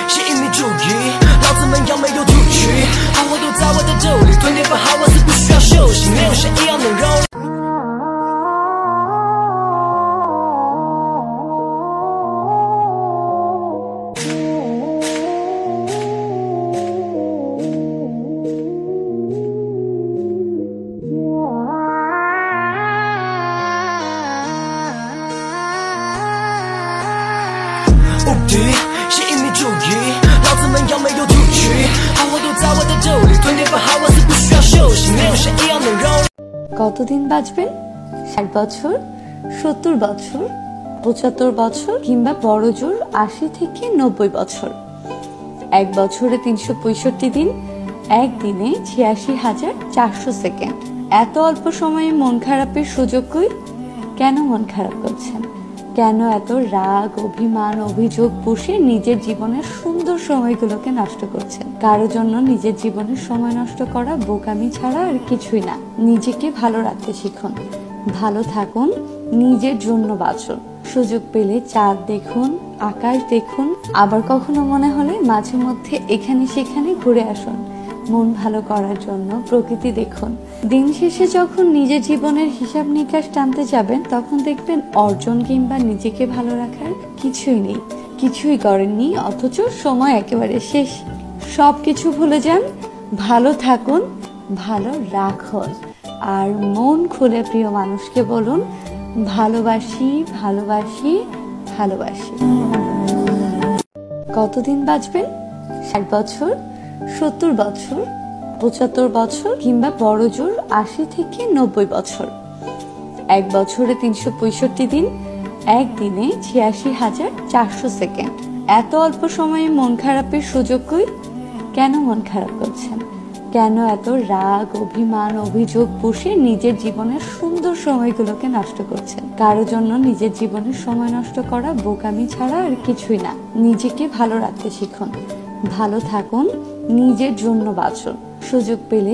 是一米注意，老子们要没有赌局，好货都在我的兜里，24 hours不需要休息，没有谁一样能容。无敌是一米注意，老子们要没有赌局，好货都在我的兜里，24 hours不需要休息，没有谁一样能容。কতদিন বাঁচবেন? 60 বছর, 70 বছর, 75 বছর কিংবা বড় জোর 80 থেকে 90 বছর। এক বছরে 365 দিন, একদিনে 86,400 সেকেন্ড। এত অল্প সময়ে মন খারাপের সুযোগ কই? কেন মন খারাপ করছেন? কেন এত রাগ, অভিমান, অভিযোগ পুষে নিজের জীবনের সুন্দর সময়গুলোকে নষ্ট করছেন? কারোর জন্য নিজের জীবনের সময় নষ্ট করা বোকামি ছাড়া আর কিছুই না। নিজেকে ভালো রাখতে শিখুন, ভালো থাকুন, নিজের জন্য বাঁচুন। সুযোগ পেলে চাঁদ দেখুন, আকাশ দেখুন, আবার কখনো মনে হলে মাঝে মধ্যে এখানে সেখানে ঘুরে আসুন। মন ভালো করার জন্য প্রকৃতি দেখুন। দিন শেষে যখন নিজের জীবনের হিসাব নিকাশ টানতে যাবেন, তখন দেখবেন অর্জন কিংবা নিজেকে ভালো রাখার কিছুই নেই, কিছুই করেননি, অথচ সময় একেবারে শেষ। সবকিছু ভুলে যান, ভালো থাকুন, ভালো রাখুন, আর মন খুলে প্রিয় মানুষকে বলুন ভালোবাসি, ভালোবাসি, ভালোবাসি। কতদিন বাঁচবেন? 60 বছর, 70 বছর, 75 বছর কিংবা বড় জোর 80 থেকে 90 বছর। এক বছরে 365 দিন, একদিনে 86,400 সেকেন্ড। এত অল্প সময়ে মন খারাপের সুযোগ কই? কেন মন খারাপ করছেন? কেন এত রাগ, অভিমান, অভিযোগ পুষে নিজের জীবনের সুন্দর সময়গুলোকে নষ্ট করছেন? কারোর জন্য নিজের জীবনের সময় নষ্ট করা বোকামি ছাড়া আর কিছুই না। নিজেকে ভালো রাখতে শিখুন, ভালো থাকুন, নিজের জন্য বাঁচুন। সুযোগ পেলে